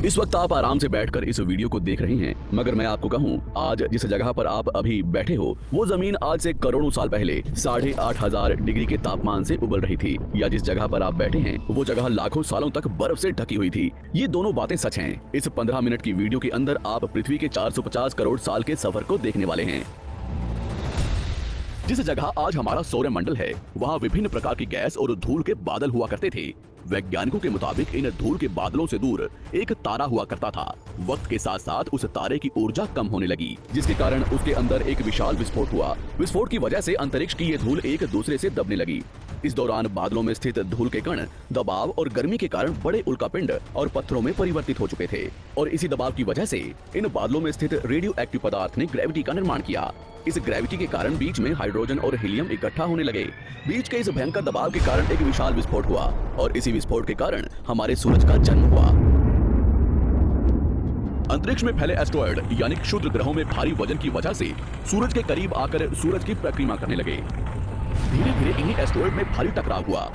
इस वक्त आप आराम से बैठकर इस वीडियो को देख रहे हैं, मगर मैं आपको कहूं, आज जिस जगह पर आप अभी बैठे हो वो जमीन आज से करोड़ों साल पहले 8,500 डिग्री के तापमान से उबल रही थी, या जिस जगह पर आप बैठे हैं वो जगह लाखों सालों तक बर्फ से ढकी हुई थी। ये दोनों बातें सच हैं। इस 15 मिनट की वीडियो के अंदर आप पृथ्वी के 450 करोड़ साल के सफर को देखने वाले हैं। जिस जगह आज हमारा सौरमंडल है, वहाँ विभिन्न प्रकार की गैस और धूल के बादल हुआ करते थे। वैज्ञानिकों के मुताबिक इन धूल के बादलों से दूर एक तारा हुआ करता था। वक्त के साथ साथ उस तारे की ऊर्जा कम होने लगी, जिसके कारण उसके अंदर एक विशाल विस्फोट हुआ। विस्फोट की वजह से अंतरिक्ष की ये धूल एक दूसरे से दबने लगी। इस दौरान बादलों में स्थित धूल के कण दबाव और गर्मी के कारण बड़े उल्कापिंड और पत्थरों में परिवर्तित हो चुके थे, और इसी दबाव की वजह से इन बादलों में स्थित रेडियो एक्टिव पदार्थ ने ग्रेविटी का निर्माण किया। इस ग्रेविटी के कारण बीच में हाइड्रोजन और हीलियम इकट्ठा होने लगे। बीच के इस भयंकर दबाव के कारण एक विशाल विस्फोट हुआ, और इसी विस्फोट के कारण हमारे सूरज का जन्म हुआ। अंतरिक्ष में फैले एस्टेरॉयड यानी क्षुद्र ग्रहों में भारी वजन की वजह से सूरज के करीब आकर सूरज की परिक्रमा करने लगे। धीरे धीरे इन्हीं एस्टेरॉयड में भारी टकराव हुआ,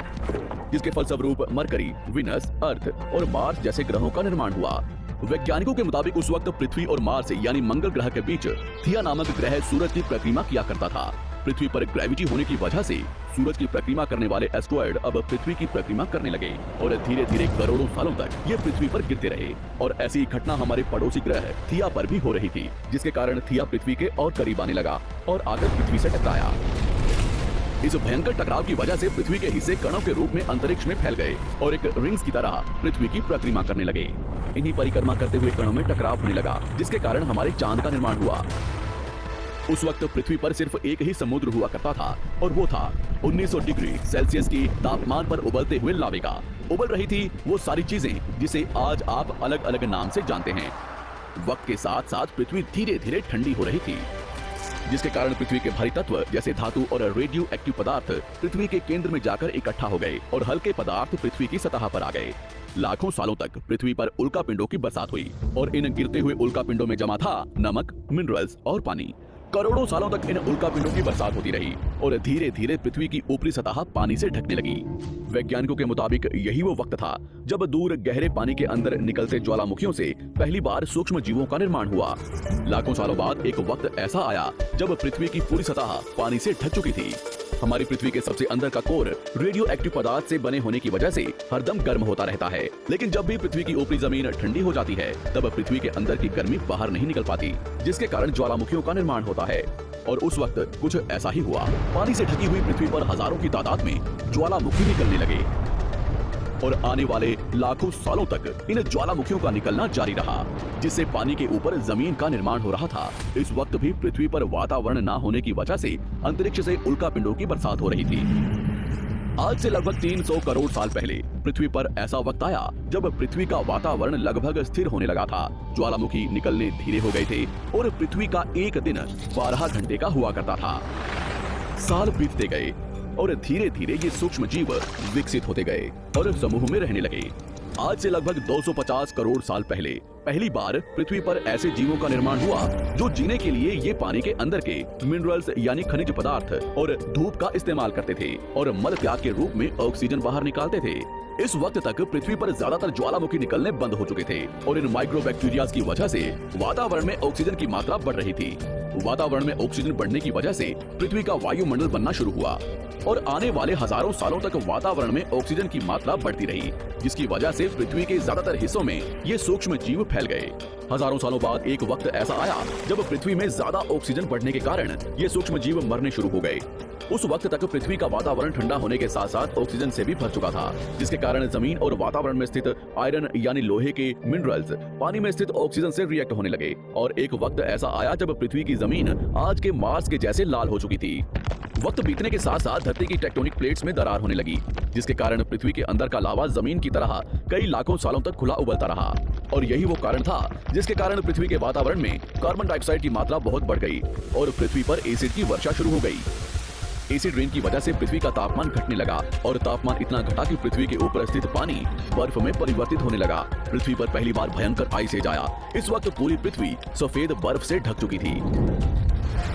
जिसके फलस्वरूप मरकरी, विनस, अर्थ और मार्स जैसे ग्रहों का निर्माण हुआ। वैज्ञानिकों के मुताबिक उस वक्त पृथ्वी और मार्स यानी मंगल ग्रह के बीच थिया नामक ग्रह सूरज की परिक्रमा किया करता था। पृथ्वी पर ग्रेविटी होने की वजह से सूरज की परिक्रमा करने वाले एस्टेरॉयड अब पृथ्वी की परिक्रमा करने लगे, और धीरे धीरे करोड़ों सालों तक ये पृथ्वी पर गिरते रहे। और ऐसी घटना हमारे पड़ोसी ग्रह थिया पर भी हो रही थी, जिसके कारण थिया पृथ्वी के और करीब आने लगा और आकर पृथ्वी से टकराया। इस भयंकर टकराव की वजह से पृथ्वी के हिस्से कणों के रूप में अंतरिक्ष में फैल गए और एक रिंग्स की तरह पृथ्वी की परिक्रमा करने लगे। इन्हीं परिक्रमा करते हुए कणों में टकराव होने लगा, जिसके कारण हमारे चांद का निर्माण हुआ। उस वक्त पृथ्वी पर सिर्फ एक ही समुद्र हुआ करता था, और वो था 1900 डिग्री सेल्सियस की तापमान पर उबलते हुए लाविका। उबल रही थी वो सारी चीजें जिसे आज आप अलग अलग नाम से जानते हैं। वक्त के साथ साथ पृथ्वी धीरे धीरे ठंडी हो रही थी, जिसके कारण पृथ्वी के भारी तत्व जैसे धातु और रेडियो एक्टिव पदार्थ पृथ्वी के केंद्र में जाकर इकट्ठा हो गए, और हल्के पदार्थ पृथ्वी की सतह पर आ गए। लाखों सालों तक पृथ्वी पर उल्कापिंडों की बरसात हुई, और इन गिरते हुए उल्कापिंडों में जमा था नमक, मिनरल्स और पानी। करोड़ों सालों तक इन उल्कापिंडों की बरसात होती रही, और धीरे धीरे पृथ्वी की ऊपरी सतह पानी से ढकने लगी। वैज्ञानिकों के मुताबिक यही वो वक्त था जब दूर गहरे पानी के अंदर निकलते ज्वालामुखियों से पहली बार सूक्ष्म जीवों का निर्माण हुआ। लाखों सालों बाद एक वक्त ऐसा आया जब पृथ्वी की पूरी सतह पानी से ढक चुकी थी। हमारी पृथ्वी के सबसे अंदर का कोर रेडियो एक्टिव पदार्थ से बने होने की वजह से हरदम गर्म होता रहता है, लेकिन जब भी पृथ्वी की ऊपरी जमीन ठंडी हो जाती है, तब पृथ्वी के अंदर की गर्मी बाहर नहीं निकल पाती, जिसके कारण ज्वालामुखियों का निर्माण होता है। और उस वक्त कुछ ऐसा ही हुआ। पानी से ढकी हुई पृथ्वी पर हजारों की तादाद में ज्वालामुखी निकलने लगे, और आने वाले लाखों सालों तक इन ज्वालामुखियों का निकलना जारी रहा, जिससे पानी के ऊपर जमीन का निर्माण हो रहा था। इस वक्त भी पृथ्वी पर वातावरण न होने की वजह से अंतरिक्ष से उल्कापिंडों की बरसात हो रही थी। आज से लगभग 300 करोड़ साल पहले पृथ्वी पर ऐसा वक्त आया जब पृथ्वी का वातावरण लगभग स्थिर होने लगा था। ज्वालामुखी निकलने धीरे हो गए थे, और पृथ्वी का एक दिन 12 घंटे का हुआ करता था। साल बीतते गए, और धीरे धीरे ये सूक्ष्म जीव विकसित होते गए और समूह में रहने लगे। आज से लगभग 250 करोड़ साल पहले पहली बार पृथ्वी पर ऐसे जीवों का निर्माण हुआ जो जीने के लिए ये पानी के अंदर के मिनरल्स यानी खनिज पदार्थ और धूप का इस्तेमाल करते थे, और मल त्याग के रूप में ऑक्सीजन बाहर निकालते थे। इस वक्त तक पृथ्वी पर ज्यादातर ज्वालामुखी निकलने बंद हो चुके थे, और इन माइक्रोबैक्टीरिया की वजह से वातावरण में ऑक्सीजन की मात्रा बढ़ रही थी। वातावरण में ऑक्सीजन बढ़ने की वजह से पृथ्वी का वायुमंडल बनना शुरू हुआ, और आने वाले हजारों सालों तक वातावरण में ऑक्सीजन की मात्रा बढ़ती रही, जिसकी वजह से पृथ्वी के ज्यादातर हिस्सों में ये सूक्ष्म जीव फैल गए। हजारों सालों बाद एक वक्त ऐसा आया जब पृथ्वी में ज्यादा ऑक्सीजन बढ़ने के कारण ये सूक्ष्म जीव मरने शुरू हो गए। उस वक्त तक पृथ्वी का वातावरण ठंडा होने के साथ साथ ऑक्सीजन से भी भर चुका था, जिसके कारण जमीन और वातावरण में स्थित आयरन यानी लोहे के मिनरल्स पानी में स्थित ऑक्सीजन से रिएक्ट होने लगे। और एक वक्त ऐसा आया जब पृथ्वी की जमीन आज के मार्स के जैसे लाल हो चुकी थी। वक्त बीतने के साथ साथ धरती की टेक्टोनिक प्लेट्स में दरार होने लगी, जिसके कारण पृथ्वी के अंदर का लावा जमीन की तरह कई लाखों सालों तक खुला उबलता रहा। और यही वो कारण था जिसके कारण पृथ्वी के वातावरण में कार्बन डाइऑक्साइड की मात्रा बहुत बढ़ गई, और पृथ्वी पर एसिड की वर्षा शुरू हो गई। एसिड रेन की वजह से पृथ्वी का तापमान घटने लगा, और तापमान इतना घटा कि पृथ्वी के ऊपर स्थित पानी बर्फ में परिवर्तित होने लगा। पृथ्वी पर पहली बार भयंकर आइस एज आया। इस वक्त पूरी पृथ्वी सफेद बर्फ से ढक चुकी थी।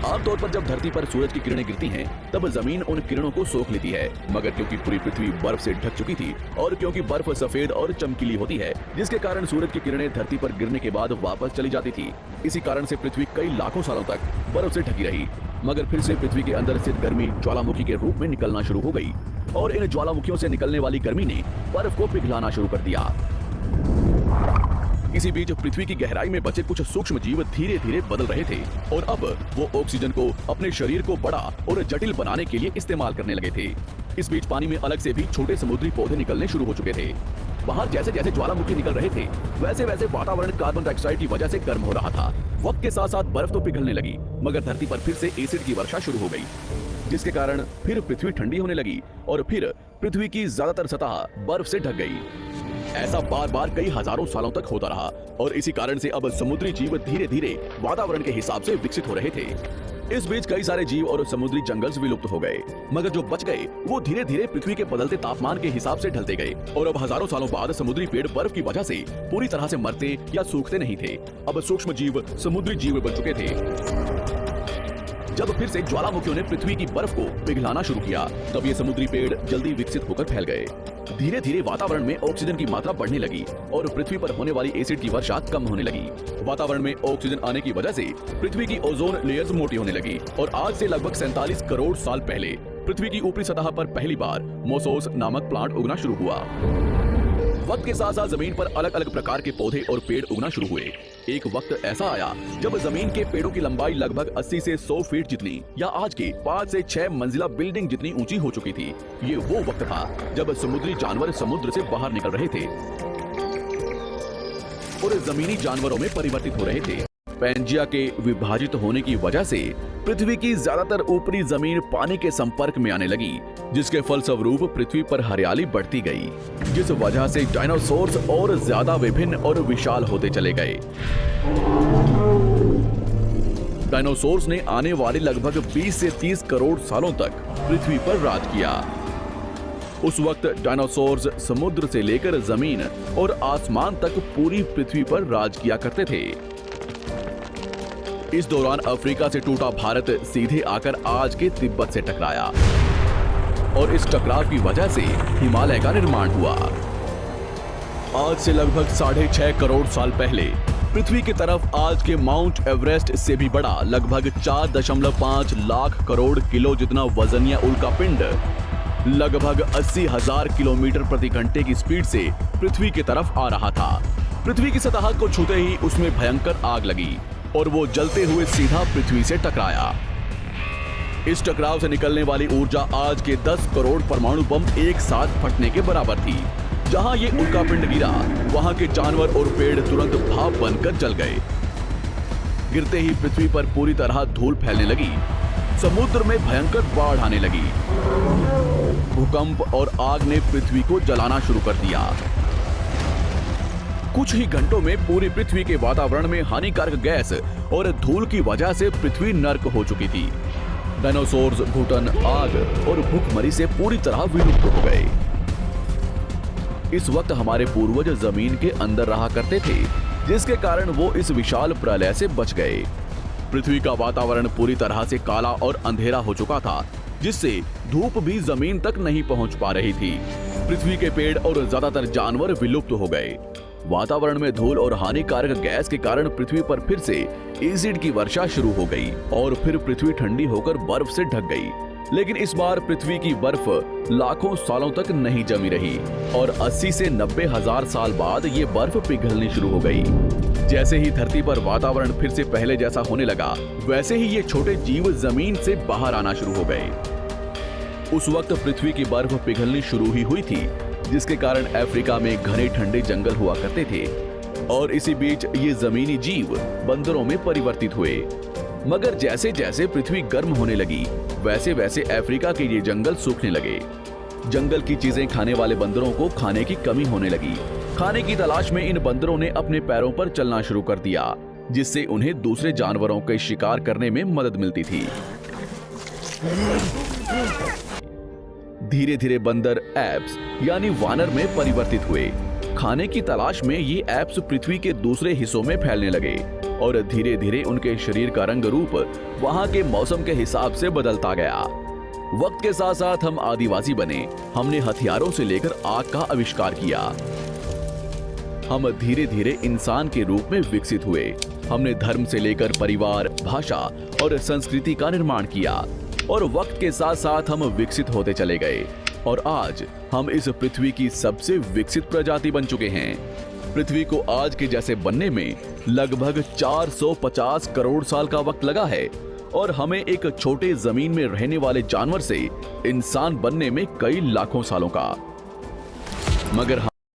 आमतौर पर जब धरती पर सूरज की किरणें गिरती हैं, तब जमीन उन किरणों को सोख लेती है, मगर क्योंकि पूरी पृथ्वी बर्फ से ढक चुकी थी और क्योंकि बर्फ सफेद और चमकीली होती है, जिसके कारण सूरज की किरणें धरती पर गिरने के बाद वापस चली जाती थी। इसी कारण से पृथ्वी कई लाखों सालों तक बर्फ से ढकी रही, मगर फिर से पृथ्वी के अंदर स्थित गर्मी ज्वालामुखी के रूप में निकलना शुरू हो गई और इन ज्वालामुखियों से निकलने वाली गर्मी ने बर्फ को पिघलाना शुरू कर दिया। इसी बीच पृथ्वी की गहराई में बचे कुछ सूक्ष्म जीव धीरे धीरे बदल रहे थे और अब वो ऑक्सीजन को अपने शरीर को बड़ा और जटिल बनाने के लिए इस्तेमाल करने लगे थे। इस बीच पानी में अलग से भी छोटे समुद्री पौधे निकलने शुरू हो चुके थे। बाहर जैसे जैसे ज्वालामुखी निकल रहे थे, वैसे वैसे वातावरण कार्बन डाइऑक्साइड की वजह से गर्म हो रहा था। वक्त के साथ साथ बर्फ तो पिघलने लगी, मगर धरती पर फिर से एसिड की वर्षा शुरू हो गई, जिसके कारण फिर पृथ्वी ठंडी होने लगी और फिर पृथ्वी की ज्यादातर सतह बर्फ से ढक गई। ऐसा बार बार कई हजारों सालों तक होता रहा और इसी कारण से अब समुद्री जीव धीरे धीरे वातावरण के हिसाब से विकसित हो रहे थे। इस बीच कई सारे जीव और समुद्री जंगल विलुप्त हो गए, मगर जो बच गए वो धीरे धीरे पृथ्वी के बदलते तापमान के हिसाब से ढलते गए और अब हजारों सालों बाद समुद्री पेड़ बर्फ की वजह से पूरी तरह से मरते या सूखते नहीं थे। अब सूक्ष्म जीव समुद्री जीव बन चुके थे। जब फिर से ज्वालामुखियों ने पृथ्वी की बर्फ को पिघलाना शुरू किया, तब ये समुद्री पेड़ जल्दी विकसित होकर फैल गए। धीरे धीरे वातावरण में ऑक्सीजन की मात्रा बढ़ने लगी और पृथ्वी पर होने वाली एसिड की वर्षा कम होने लगी। वातावरण में ऑक्सीजन आने की वजह से पृथ्वी की ओजोन लेयर्स मोटी होने लगी और आज से लगभग 47 करोड़ साल पहले पृथ्वी की ऊपरी सतह पर पहली बार मोसोस नामक प्लांट उगना शुरू हुआ। वक्त के साथ साथ जमीन पर अलग अलग प्रकार के पौधे और पेड़ उगना शुरू हुए। एक वक्त ऐसा आया जब जमीन के पेड़ों की लंबाई लगभग 80 से 100 फीट जितनी या आज के 5 से 6 मंजिला बिल्डिंग जितनी ऊंची हो चुकी थी। ये वो वक्त था जब समुद्री जानवर समुद्र से बाहर निकल रहे थे और जमीनी जानवरों में परिवर्तित हो रहे थे। पैंजिया के विभाजित होने की वजह से पृथ्वी की ज्यादातर ऊपरी जमीन पानी के संपर्क में आने लगी, जिसके फलस्वरूप पृथ्वी पर हरियाली बढ़ती गई, जिस वजह से डायनासोर्स और ज्यादा विभिन्न और विशाल होते चले गए। डायनासोर्स ने आने वाले लगभग 20 से 30 करोड़ सालों तक पृथ्वी पर राज किया। उस वक्त डायनासोर्स समुद्र से लेकर जमीन और आसमान तक पूरी पृथ्वी पर राज किया करते थे। इस दौरान अफ्रीका से टूटा भारत सीधे आकर आज के तिब्बत से टकराया और इस टकराव की वजह से हिमालय का निर्माण हुआ। आज से लगभग 6.5 करोड़ साल पहले पृथ्वी की तरफ आज के माउंट एवरेस्ट से भी बड़ा लगभग 4.5 लाख करोड़ किलो जितना वजनिया उल्कापिंड लगभग 80,000 किलोमीटर प्रति घंटे की स्पीड से पृथ्वी की तरफ आ रहा था। पृथ्वी की सतह को छूते ही उसमें भयंकर आग लगी और वो जलते हुए सीधा पृथ्वी से टकराया। इस टकराव से निकलने वाली ऊर्जा आज के 10 करोड़ परमाणु बम एक साथ फटने के बराबर थी। जहां ये उल्कापिंड गिरा, वहां के जानवर और पेड़ तुरंत भाप बनकर जल गए। गिरते ही पृथ्वी पर पूरी तरह धूल फैलने लगी, समुद्र में भयंकर बाढ़ आने लगी। भूकंप और आग ने पृथ्वी को जलाना शुरू कर दिया। कुछ ही घंटों में पूरी पृथ्वी के वातावरण में हानिकारक गैस और धूल की वजह से पृथ्वी नर्क हो चुकी थी। डायनासोर्स घुटन, आग और भूखमरी से पूरी तरह विलुप्त हो गए। इस वक्त हमारे पूर्वज जमीन के अंदर रहा करते थे, जिसके कारण वो इस विशाल प्रलय से बच गए। पृथ्वी का वातावरण पूरी तरह से काला और अंधेरा हो चुका था, जिससे धूप भी जमीन तक नहीं पहुंच पा रही थी। पृथ्वी के पेड़ और ज्यादातर जानवर विलुप्त हो गए। वातावरण में धूल और हानिकारक गैस के कारण पृथ्वी पर फिर से एसिड की वर्षा शुरू हो गई और फिर पृथ्वी ठंडी होकर बर्फ से ढक गई। लेकिन इस बार पृथ्वी की बर्फ लाखों सालों तक नहीं जमी रही और 80 से 90 हजार साल बाद ये बर्फ पिघलनी शुरू हो गई। जैसे ही धरती पर वातावरण फिर से पहले जैसा होने लगा, वैसे ही ये छोटे जीव जमीन से बाहर आना शुरू हो गए। उस वक्त पृथ्वी की बर्फ पिघलनी शुरू ही हुई थी, जिसके कारण अफ्रीका में घने ठंडे जंगल हुआ करते थे और इसी बीच ये जमीनी जीव बंदरों में परिवर्तित हुए। मगर जैसे जैसे पृथ्वी गर्म होने लगी, वैसे वैसे अफ्रीका के ये जंगल सूखने लगे। जंगल की चीजें खाने वाले बंदरों को खाने की कमी होने लगी। खाने की तलाश में इन बंदरों ने अपने पैरों पर चलना शुरू कर दिया, जिससे उन्हें दूसरे जानवरों के शिकार करने में मदद मिलती थी। धीरे धीरे बंदर एप्स यानी वानर में परिवर्तित हुए। खाने की तलाश में ये एप्स पृथ्वी के दूसरे हिस्सों में फैलने लगे। और धीरे धीरे उनके शरीर का रंग रूप वहां के मौसम के हिसाब से बदलता गया। वक्त के साथ साथ हम आदिवासी बने। हमने हथियारों से लेकर आग का आविष्कार किया। हम धीरे धीरे इंसान के रूप में विकसित हुए। हमने धर्म से लेकर परिवार, भाषा और संस्कृति का निर्माण किया और वक्त के साथ साथ हम विकसित होते चले गए और आज हम इस पृथ्वी की सबसे विकसित प्रजाति बन चुके हैं। पृथ्वी को आज के जैसे बनने में लगभग 450 करोड़ साल का वक्त लगा है और हमें एक छोटे जमीन में रहने वाले जानवर से इंसान बनने में कई लाखों सालों का। मगर